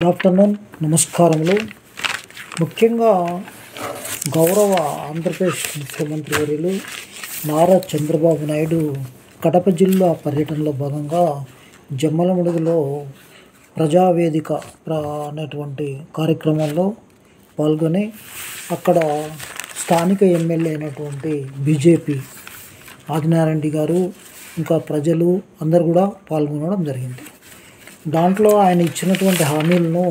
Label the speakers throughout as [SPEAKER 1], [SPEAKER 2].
[SPEAKER 1] Good afternoon, నమస్కారములు. ముఖ్యంగా గౌరవ ఆంధ్రప్రదేశ్ ముఖ్యమంత్రి వర్యులు నారా చంద్రబాబు నాయుడు కడప జిల్లా పర్యటనలో భాగంగా జమ్మలమడుగులో ప్రజావేదిక అనేటువంటి కార్యక్రమంలో పాల్గొని అక్కడ స్థానిక ఎమ్మెల్యే అయినటువంటి బీజేపీ ఆదినారాయణ గారు ఇంకా ప్రజలు అందరు కూడా పాల్గొనడం జరిగింది. దాంట్లో ఆయన ఇచ్చినటువంటి హామీలను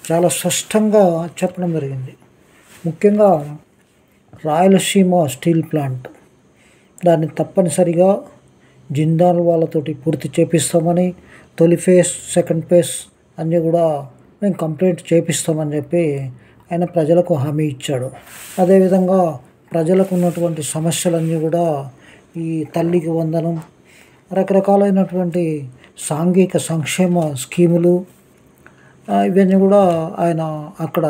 [SPEAKER 1] చాలా స్పష్టంగా చెప్పడం జరిగింది. ముఖ్యంగా రాయలసీమ స్టీల్ ప్లాంట్ దాన్ని తప్పనిసరిగా జిందాల్ వాళ్ళతోటి పూర్తి చేపిస్తామని, తొలి ఫేజ్ సెకండ్ ఫేజ్ అన్నీ కూడా మేము కంప్లీట్ చేపిస్తామని చెప్పి ఆయన ప్రజలకు హామీ ఇచ్చాడు. అదేవిధంగా ప్రజలకు ఉన్నటువంటి సమస్యలన్నీ కూడా ఈ తల్లికి వందనం, రకరకాలైనటువంటి సాంఘిక సంక్షేమ స్కీములు ఇవన్నీ కూడా ఆయన అక్కడ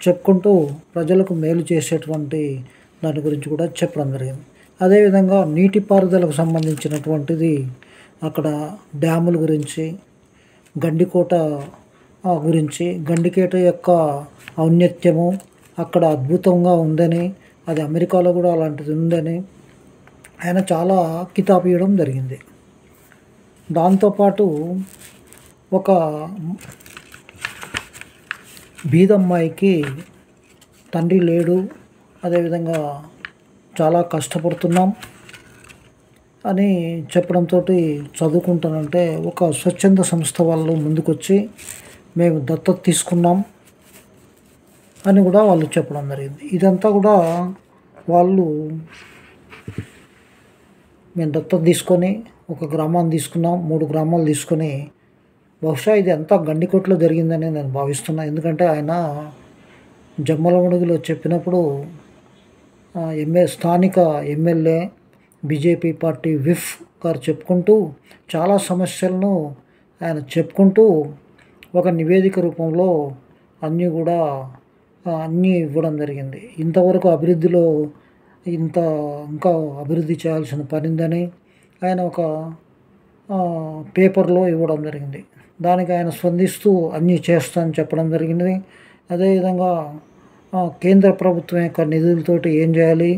[SPEAKER 1] చెప్పుకుంటూ ప్రజలకు మేలు చేసేటువంటి దాని గురించి కూడా చెప్పడం జరిగింది. అదేవిధంగా నీటిపారుదలకు సంబంధించినటువంటిది అక్కడ డ్యాముల గురించి, గండికోట గురించి, గండికోట యొక్క ఔన్నత్యము అక్కడ అద్భుతంగా ఉందని, అది అమెరికాలో కూడా అలాంటిది ఉందని ఆయన చాలా కితాబు ఇవ్వడం జరిగింది. దాంతోపాటు ఒక బీదమ్మాయికి తండ్రి లేడు, అదేవిధంగా చాలా కష్టపడుతున్నాం అని చెప్పడంతో చదువుకుంటానంటే ఒక స్వచ్ఛంద సంస్థ వాళ్ళు ముందుకొచ్చి మేము దత్తత తీసుకున్నాం అని కూడా వాళ్ళు చెప్పడం జరిగింది. ఇదంతా కూడా వాళ్ళు మేము దత్తత తీసుకొని ఒక గ్రామాన్ని తీసుకున్నాం, 3 గ్రామాలు తీసుకొని, బహుశా ఇది అంతా గండికోటలో జరిగిందని నేను భావిస్తున్నాను. ఎందుకంటే ఆయన జమ్మలమడుగులో చెప్పినప్పుడు స్థానిక ఎమ్మెల్యే బీజేపీ పార్టీ విఫ్ గారు చెప్పుకుంటూ చాలా సమస్యలను ఆయన చెప్పుకుంటూ ఒక నివేదిక రూపంలో అన్నీ కూడా అన్నీ ఇవ్వడం జరిగింది. ఇంతవరకు అభివృద్ధిలో ఇంకా అభివృద్ధి చేయాల్సిన పని ఉందని ఆయన ఒక పేపర్లో ఇవ్వడం జరిగింది. దానికి ఆయన స్పందిస్తూ అన్నీ చేస్తానని చెప్పడం జరిగింది. అదేవిధంగా కేంద్ర ప్రభుత్వం యొక్క నిధులతోటి ఏం చేయాలి,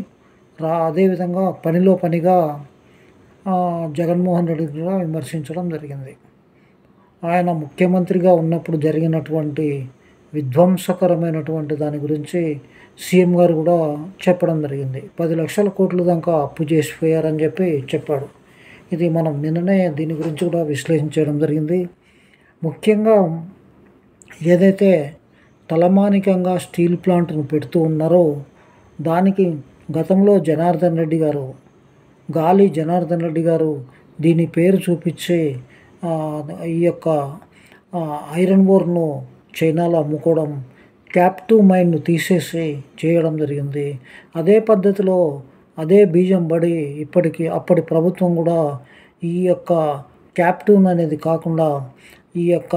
[SPEAKER 1] అదేవిధంగా పనిలో పనిగా జగన్మోహన్ రెడ్డి కూడా విమర్శించడం జరిగింది. ఆయన ముఖ్యమంత్రిగా ఉన్నప్పుడు జరిగినటువంటి విధ్వంసకరమైనటువంటి దాని గురించి సీఎం గారు కూడా చెప్పడం జరిగింది. 10 లక్షల కోట్ల దాకా అప్పు చేసిపోయారని చెప్పి చెప్పాడు. ఇది మనం నిన్ననే దీని గురించి కూడా విశ్లేషించడం జరిగింది. ముఖ్యంగా ఏదైతే తలమానికంగా స్టీల్ ప్లాంట్ను పెడుతూ ఉన్నారో దానికి గతంలో గాలి జనార్దన్ రెడ్డి గారు దీని పేరు చూపించి ఈ యొక్క ఐరన్ ఓర్ను చైనాలో అమ్ముకోవడం, క్యాప్టివ్ మైన్ను తీసేసి చేయడం జరిగింది. అదే పద్ధతిలో అదే బీజం పడి అప్పటి ప్రభుత్వం కూడా ఈ యొక్క క్యాప్టివ్ అనేది కాకుండా ఈ యొక్క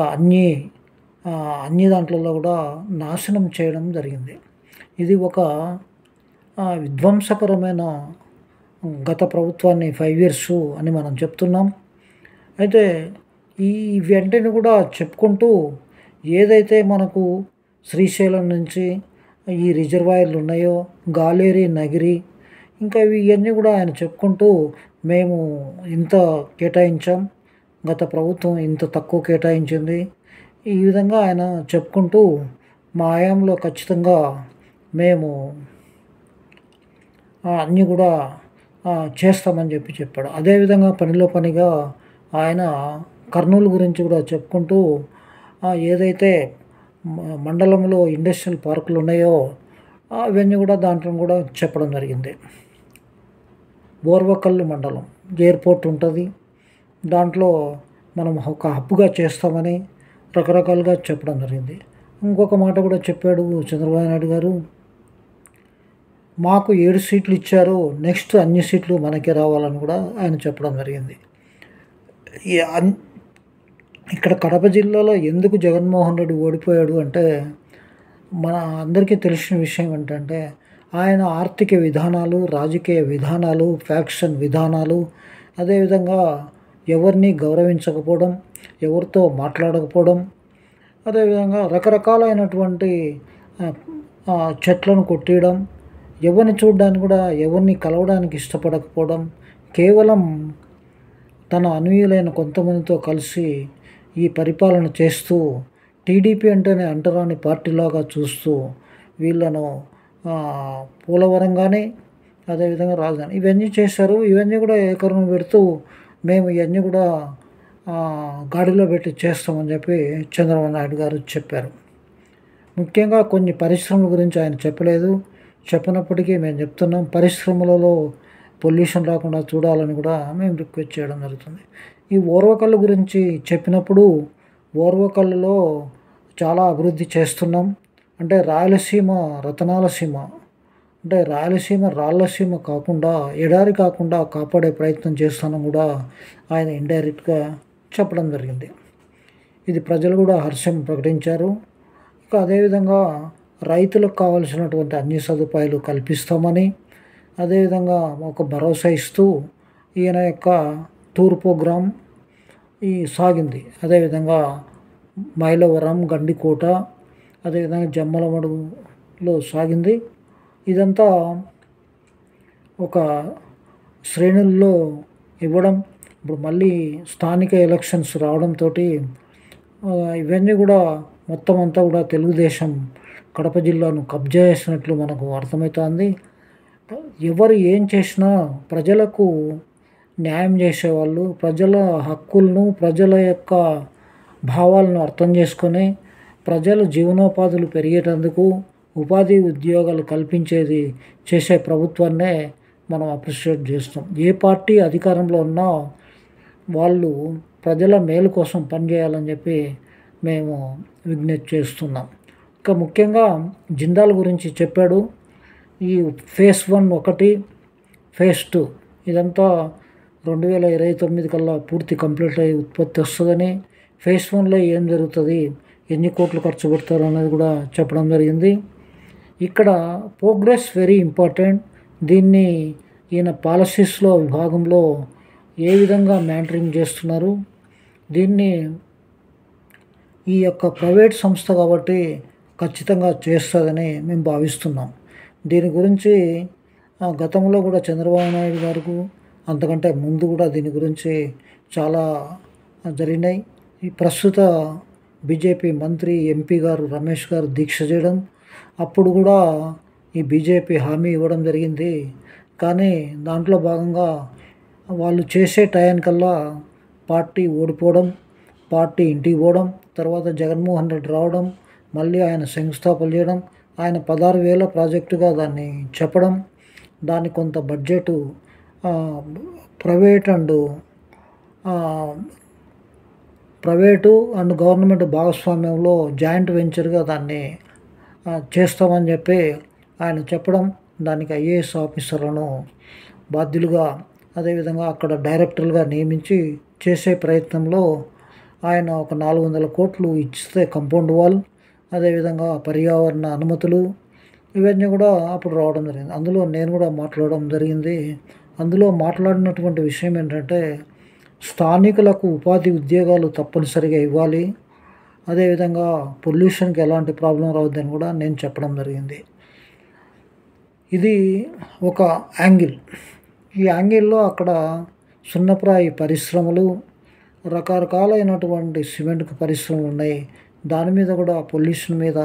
[SPEAKER 1] అన్ని దాంట్లలో కూడా నాశనం చేయడం జరిగింది. ఇది ఒక విధ్వంసకరమైన గత ప్రభుత్వాన్ని 5 years అని మనం చెప్తున్నాం. అయితే ఈ వెంటనే కూడా చెప్పుకుంటూ ఏదైతే మనకు శ్రీశైలం నుంచి ఈ రిజర్వాయర్లు ఉన్నాయో, గాలేరి, నగిరి, ఇంకా ఇవన్నీ కూడా ఆయన చెప్పుకుంటూ మేము ఇంత కేటాయించాం, గత ప్రభుత్వం ఇంత తక్కువ కేటాయించింది, ఈ విధంగా ఆయన చెప్పుకుంటూ మా హయాంలో ఖచ్చితంగా మేము అన్నీ కూడా చేస్తామని చెప్పాడు. అదేవిధంగా పనిలో పనిగా ఆయన కర్నూలు గురించి కూడా చెప్పుకుంటూ ఏదైతే మండలంలో ఇండస్ట్రియల్ పార్కులు ఉన్నాయో అవన్నీ కూడా దాంట్లో కూడా చెప్పడం జరిగింది. బోర్వకల్లు మండలం ఎయిర్పోర్ట్ ఉంటుంది, దాంట్లో మనం ఒక హబ్గా చేస్తామని రకరకాలుగా చెప్పడం జరిగింది. ఇంకొక మాట కూడా చెప్పాడు చంద్రబాబు నాయుడు గారు, మాకు 7 సీట్లు ఇచ్చారు, నెక్స్ట్ అన్ని సీట్లు మనకే రావాలని కూడా ఆయన చెప్పడం జరిగింది. ఇక్కడ కడప జిల్లాలో ఎందుకు జగన్మోహన్ రెడ్డి ఓడిపోయాడు అంటే మన అందరికీ తెలిసిన విషయం ఏంటంటే ఆయన ఆర్థిక విధానాలు, రాజకీయ విధానాలు, ఫ్యాక్షన్ విధానాలు, అదేవిధంగా ఎవరిని గౌరవించకపోవడం, ఎవరితో మాట్లాడకపోవడం, అదేవిధంగా రకరకాలైనటువంటి ఆహ్, చెట్లను కొట్టేయడం, ఎవరిని చూడడానికి కూడా ఎవరిని కలవడానికి ఇష్టపడకపోవడం, కేవలం తన అనుయులైన కొంతమందితో కలిసి ఈ పరిపాలన చేస్తూ టీడీపీ అంటేనే అంటరాని పార్టీలాగా చూస్తూ వీళ్ళను పోలవరం కానీ అదేవిధంగా రాజధాని ఇవన్నీ చేశారు. ఇవన్నీ కూడా ఏకరువు పెడుతూ మేము ఇవన్నీ కూడా గాడిలో పెట్టి చేస్తామని చెప్పి చంద్రబాబు నాయుడు గారు చెప్పారు. ముఖ్యంగా కొన్ని పరిశ్రమల గురించి ఆయన చెప్పలేదు. చెప్పనప్పటికీ మేము చెప్తున్నాం, పరిశ్రమలలో పొల్యూషన్ రాకుండా చూడాలని కూడా మేము రిక్వెస్ట్ చేయడం జరుగుతుంది. ఈ ఓర్వకల్లు గురించి చెప్పినప్పుడు ఓర్వకల్లులో చాలా అభివృద్ధి చేస్తున్నాం. అంటే రాయలసీమ రతనాల సీమ, అంటే రాయలసీమ రాళ్ళసీమ కాకుండా ఎడారి కాకుండా కాపాడే ప్రయత్నం చేస్తానని కూడా ఆయన ఇండైరెక్ట్గా చెప్పడం జరిగింది. ఇది ప్రజలు కూడా హర్షం ప్రకటించారు. ఇక అదేవిధంగా రైతులకు కావలసినటువంటి అన్ని సదుపాయాలు కల్పిస్తామని, అదేవిధంగా ఒక భరోసా ఇస్తూ ఈయన యొక్క టూర్ ప్రోగ్రాం సాగింది. అదేవిధంగా మైలవరం, గండికోట, అదేవిధంగా జమ్మలమడుగులో సాగింది. ఇదంతా ఒక శ్రేణుల్లో ఇవ్వడం. ఇప్పుడు మళ్ళీ స్థానిక ఎలక్షన్స్ రావడంతో ఇవన్నీ కూడా మొత్తం అంతా కూడా తెలుగుదేశం కడప జిల్లాను కబ్జా చేసినట్లు మనకు అర్థమవుతుంది. ఎవరు ఏం చేసినా ప్రజలకు న్యాయం చేసేవాళ్ళు, ప్రజల హక్కులను, ప్రజల యొక్క భావాలను అర్థం చేసుకొని ప్రజల జీవనోపాధులు పెరిగేటందుకు ఉపాధి ఉద్యోగాలు కల్పించేది చేసే ప్రభుత్వాన్నే మనం అప్రిషియేట్ చేస్తాం. ఏ పార్టీ అధికారంలో ఉన్నా వాళ్ళు ప్రజల మేలు కోసం పనిచేయాలని చెప్పి మేము విజ్ఞప్తి చేస్తున్నాం. ఇంకా ముఖ్యంగా జిందాల్ గురించి చెప్పాడు. ఈ ఫేజ్ 1 ఒకటి, ఫేజ్ 2 ఇదంతా 2029 కల్లా పూర్తి కంప్లీట్ అయ్యి ఉత్పత్తి వస్తుందని, ఫేజ్ 1లో ఏం జరుగుతుంది, ఎన్ని కోట్లు ఖర్చు పెడతారు అనేది కూడా చెప్పడం జరిగింది. ఇక్కడ ప్రోగ్రెస్ వెరీ ఇంపార్టెంట్. దీన్ని ఈయన పాలసీస్లో విభాగంలో ఏ విధంగా మ్యానిటరింగ్ చేస్తున్నారు, దీన్ని ఈ యొక్క ప్రైవేట్ సంస్థ కాబట్టి ఖచ్చితంగా చేస్తుందని మేము భావిస్తున్నాం. దీని గురించి గతంలో కూడా చంద్రబాబు నాయుడు గారికి అంతకంటే ముందు కూడా దీని గురించి చాలా జరిగినాయి. ఈ ప్రస్తుత బీజేపీ మంత్రి ఎంపీ గారు రమేష్ గారు దీక్ష చేయడం, అప్పుడు కూడా ఈ బీజేపీ హామీ ఇవ్వడం జరిగింది. కానీ దాంట్లో భాగంగా వాళ్ళు చేసే టయానికల్లా పార్టీ ఓడిపోవడం, పార్టీ ఇంటికి పోవడం, తర్వాత జగన్మోహన్ రెడ్డి రావడం, మళ్ళీ ఆయన శంకుస్థాపన చేయడం, ఆయన 16,000 ప్రాజెక్టుగా దాన్ని చెప్పడం, దాన్ని కొంత budget private and government joint జాయింట్ వెంచర్గా దాన్ని చేస్తామని చెప్పి ఆయన చెప్పడం, దానికి ఐఏఎస్ ఆఫీసర్లను బాధ్యులుగా అదేవిధంగా అక్కడ డైరెక్టర్లుగా నియమించి చేసే ప్రయత్నంలో ఆయన ఒక 400 కోట్లు ఇస్తే కంపౌండ్ వాల్, అదేవిధంగా పర్యావరణ అనుమతులు ఇవన్నీ కూడా అప్పుడు రావడం జరిగింది. అందులో నేను కూడా మాట్లాడడం జరిగింది. అందులో మాట్లాడినటువంటి విషయం ఏంటంటే స్థానికులకు ఉపాధి ఉద్యోగాలు తప్పనిసరిగా ఇవ్వాలి, అదేవిధంగా పొల్యూషన్కి ఎలాంటి ప్రాబ్లం రావద్దని కూడా నేను చెప్పడం జరిగింది. ఇది ఒక యాంగిల్. ఈ యాంగిల్లో అక్కడ సున్నప్రాయి పరిశ్రమలు, రకరకాలైనటువంటి సిమెంట్ పరిశ్రమలు ఉన్నాయి. దాని మీద కూడా పొల్యూషన్ మీద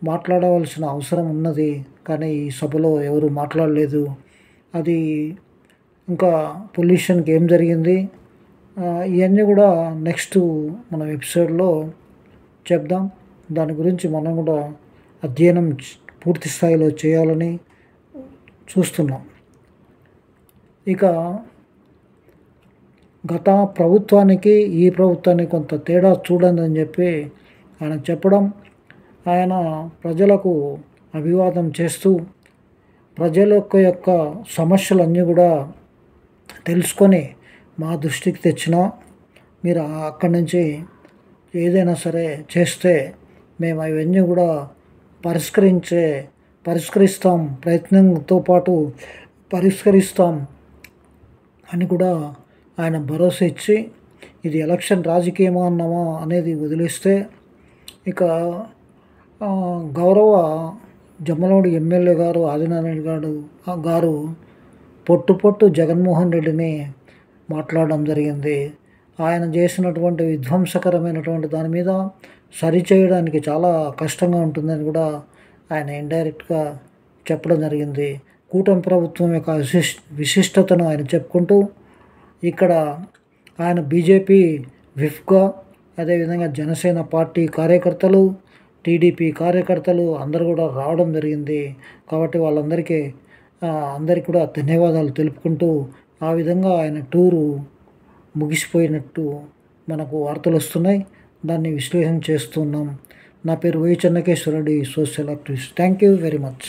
[SPEAKER 1] మాట్లాడవలసిన అవసరం ఉన్నది, కానీ ఈ సభలో ఎవరు మాట్లాడలేదు. అది ఇంకా పొల్యూషన్కి ఏం జరిగింది ఇవన్నీ కూడా నెక్స్ట్ మనం ఎపిసోడ్లో చెప్దాం. దాని గురించి మనం కూడా అధ్యయనం పూర్తి స్థాయిలో చేయాలని చూస్తున్నాం. ఇక గత ప్రభుత్వానికి ఈ ప్రభుత్వానికి కొంత తేడా చూడండి అని చెప్పి ఆయన చెప్పడం, ఆయన ప్రజలకు అభివాదం చేస్తూ ప్రజల యొక్క సమస్యలన్నీ కూడా తెలుసుకొని మా దృష్టికి తెచ్చినా మీరు అక్కడి నుంచి ఏదైనా సరే చేస్తే మేము అవన్నీ కూడా పరిష్కరిస్తాం, ప్రయత్నంతో పాటు పరిష్కరిస్తాం అని కూడా ఆయన భరోసా ఇచ్చి, ఇది ఎలక్షన్ రాజకీయమా అన్నామా అనేది వదిలేస్తే ఇక గౌరవ జమ్మలమడుగు ఎమ్మెల్యే గారు ఆదినారాయణ గారు పొట్టు పొట్టు జగన్మోహన్ రెడ్డిని మాట్లాడడం జరిగింది. ఆయన చేసినటువంటి విధ్వంసకరమైనటువంటి దాని మీద సరిచేయడానికి చాలా కష్టంగా ఉంటుందని కూడా ఆయన ఇండైరెక్ట్గా చెప్పడం జరిగింది. కూటమి ప్రభుత్వం యొక్క విశిష్టతను ఆయన చెప్పుకుంటూ ఇక్కడ ఆయన బీజేపీ విఫ్గా, అదేవిధంగా జనసేన పార్టీ కార్యకర్తలు, టీడీపీ కార్యకర్తలు అందరూ కూడా రావడం జరిగింది. కాబట్టి వాళ్ళందరికీ అందరికీ కూడా ధన్యవాదాలు తెలుపుకుంటూ ఆ విధంగా ఆయన టూరు ముగిసిపోయినట్టు మనకు వార్తలు వస్తున్నాయి. దాన్ని విశ్లేషణ చేస్తున్నాం. నా పేరు Y Chennakeshwara Reddy, social activist. Thank you very much.